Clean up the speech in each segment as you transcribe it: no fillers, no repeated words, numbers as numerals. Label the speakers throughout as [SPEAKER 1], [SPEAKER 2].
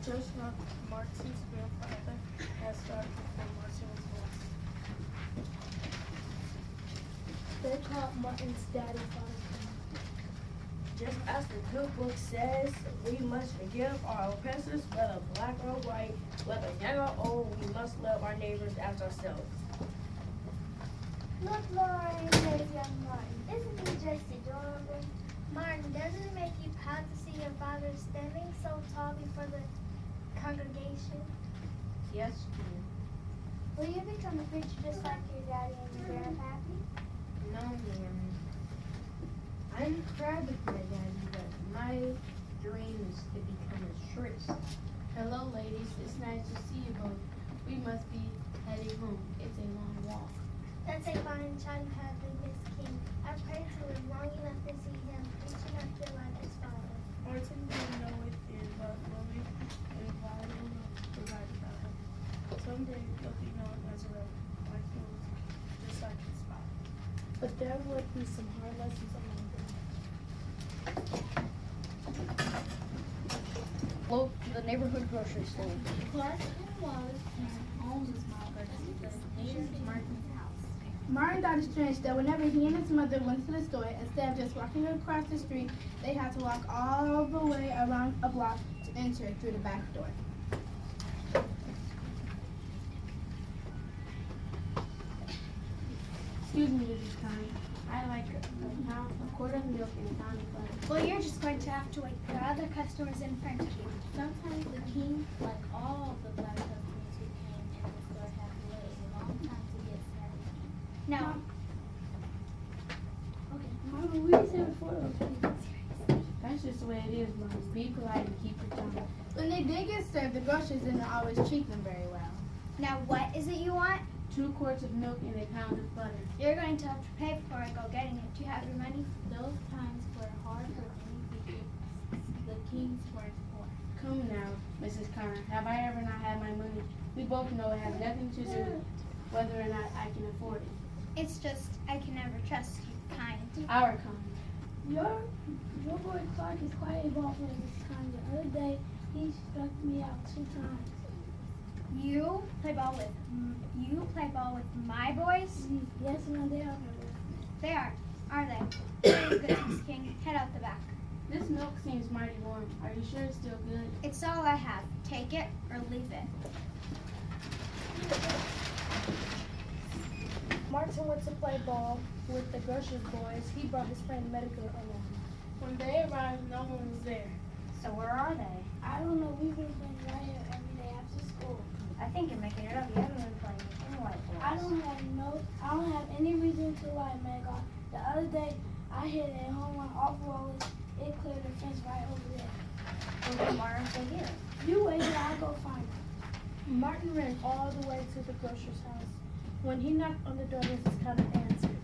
[SPEAKER 1] Just like Martin's grandfather had started before Martin was born.
[SPEAKER 2] They called Martin's daddy Father.
[SPEAKER 3] Just as the good book says, we must forgive our oppressors, whether black or white, whether young or old, we must love our neighbors as ourselves.
[SPEAKER 4] Look, Lauren, there's young Martin. Isn't he just adorable? Martin, doesn't it make you proud to see your father standing so tall before the congregation?
[SPEAKER 3] Yes, dear.
[SPEAKER 4] Will you become a preacher just like your daddy and your grandpappy?
[SPEAKER 3] No, ma'am. I'm proud of my daddy, but my dream is to become a short stop.
[SPEAKER 2] Hello, ladies. It's nice to see you both. We must be heading home. It's a long walk.
[SPEAKER 4] That's a fine child you have with Miss King. I pray to live long enough to see him preaching up there like his father.
[SPEAKER 1] Martin didn't know it then, but Lily and Viola forgot about him. Someday he'll be known as a rebel, like he was, just like his father. But there would be some hard lessons along the way.
[SPEAKER 3] Go to the neighborhood grocery store.
[SPEAKER 2] Clark and Wallace owns a small grocery store near Martin's house.
[SPEAKER 5] Martin thought it strange that whenever he and his mother went to the store, instead of just walking across the street, they had to walk all the way around a block to enter through the back door.
[SPEAKER 2] Excuse me, Mrs. Connie. I like a quart of milk and a pound of butter.
[SPEAKER 4] Well, you're just going to have to wait. There are other customers in front of you.
[SPEAKER 2] Sometimes the king, like all the black customers who came in the store, have to wait a long time to get served.
[SPEAKER 4] Now,
[SPEAKER 2] Okay.
[SPEAKER 5] Mama, we just have a photo.
[SPEAKER 2] That's just the way it is, Mom. Be polite and keep your tongue.
[SPEAKER 5] When they did get served, the groceries didn't always treat them very well.
[SPEAKER 4] now what is it you want?
[SPEAKER 2] 2 quarts of milk and a pound of butter.
[SPEAKER 4] You're going to have to pay before I go getting it. Do you have your money?
[SPEAKER 2] Those times were hard for many people. The kings were poor. Come now, Mrs. Connor. Have I ever not had my money? We both know it has nothing to do with whether or not I can afford it.
[SPEAKER 4] It's just I can never trust you, kind.
[SPEAKER 2] Our kind.
[SPEAKER 5] Your boy Clark is quite involved in this kind. The other day, he struck me out 2 times.
[SPEAKER 4] You play ball with my boys?
[SPEAKER 5] Yes, ma'am, they are.
[SPEAKER 4] They are they? Very good, Miss King. Head out the back.
[SPEAKER 2] This milk seems mighty warm. Are you sure it's still good?
[SPEAKER 4] It's all I have. Take it or leave it.
[SPEAKER 1] Martin went to play ball with the grocery boys. He brought his friend Medica along. When they arrived, no one was there.
[SPEAKER 4] So where are they?
[SPEAKER 5] I don't know. We've been playing right here every day after school.
[SPEAKER 4] I think you're making it up. You haven't been playing in white boys.
[SPEAKER 5] I don't have any reason to lie, Megan. The other day, I hit a home run off Wallace. It cleared the fence right over there.
[SPEAKER 4] Well, why aren't they here?
[SPEAKER 5] You wait till I go find them.
[SPEAKER 1] Martin ran all the way to the grocer's house. When he knocked on the door, Mrs. Connor answered.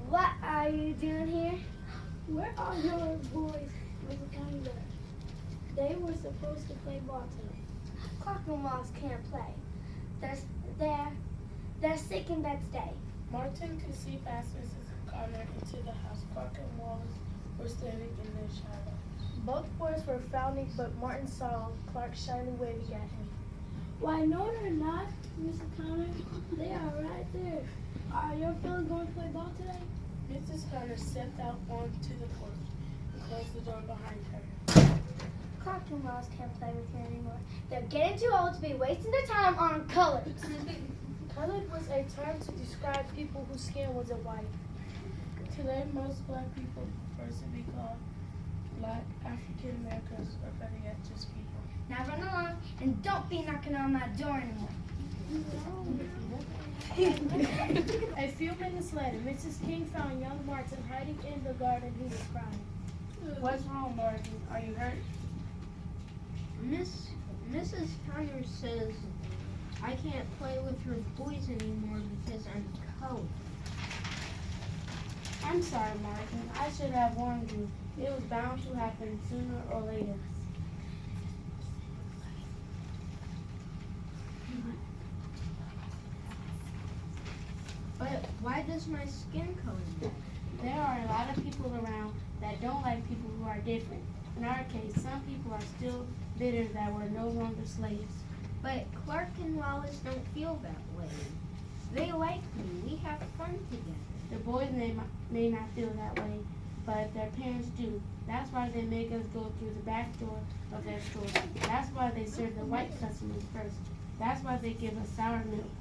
[SPEAKER 4] What are you doing here?
[SPEAKER 5] Where are your boys, Mr. Connor? They were supposed to play ball today.
[SPEAKER 4] Clark and Wallace can't play. They're sick in bed today.
[SPEAKER 1] Martin could see past Mrs. Connor into the house. Clark and Wallace were standing in their shadow. Both boys were frowning, but Martin saw Clark shyly waving at him.
[SPEAKER 5] Why, no, they're not, Mr. Connor. They are right there. Are your fellas going to play ball today?
[SPEAKER 1] Mrs. Connor stepped out onto the porch and closed the door behind her.
[SPEAKER 4] Clark and Wallace can't play with you anymore. They're getting too old to be wasting their time on colors.
[SPEAKER 1] Colored was a term to describe people whose skin wasn't white. Today, most black people prefer to be called Black African Americans, or better yet, just people.
[SPEAKER 4] Now run along and don't be knocking on my door anymore.
[SPEAKER 1] A few minutes later, Mrs. King found young Martin hiding in the garden. He was crying.
[SPEAKER 2] What's wrong, Martin? Are you hurt?
[SPEAKER 3] Mrs. Connor says I can't play with her boys anymore because I'm cold.
[SPEAKER 2] I'm sorry, Martin. I should have warned you. It was bound to happen sooner or later.
[SPEAKER 3] But why does my skin color matter?
[SPEAKER 2] There are a lot of people around that don't like people who are different. In our case, some people are still bitter that we're no longer slaves.
[SPEAKER 6] But Clark and Wallace don't feel that way. They like me. We have fun together.
[SPEAKER 2] The boys may not feel that way, but their parents do. That's why they make us go through the back door of their store. That's why they serve the white customers first. That's why they give us sour milk.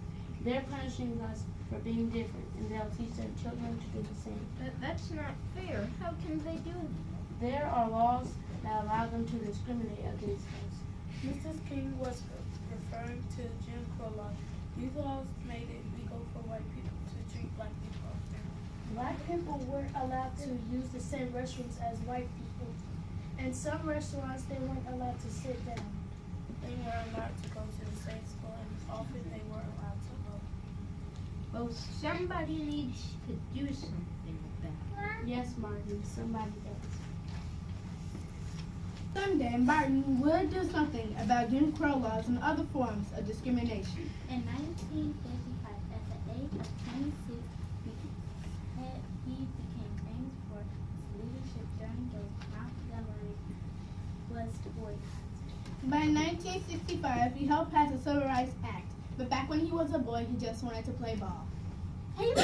[SPEAKER 2] They're punishing us for being different, and they'll teach their children to do the same.
[SPEAKER 6] But that's not fair. How can they do that?
[SPEAKER 2] There are laws that allow them to discriminate against us.
[SPEAKER 1] Mrs. King was referring to Jim Crow law. These laws made it legal for white people to treat black people unfairly.
[SPEAKER 3] Black people weren't allowed to use the same restrooms as white people.
[SPEAKER 1] In some restaurants, they weren't allowed to sit down. They weren't allowed to go to the same school, and often they weren't allowed to vote.
[SPEAKER 6] Well, somebody needs to do something about it.
[SPEAKER 2] Yes, Martin, somebody does.
[SPEAKER 5] Someday, Martin would do something about Jim Crow laws and other forms of discrimination.
[SPEAKER 4] In 1955, at the age of 26, he became famous for his leadership during the Montgomery was boycott.
[SPEAKER 5] By 1965, he helped pass the Civil Rights Act, but back when he was a boy, he just wanted to play ball.
[SPEAKER 4] Hey,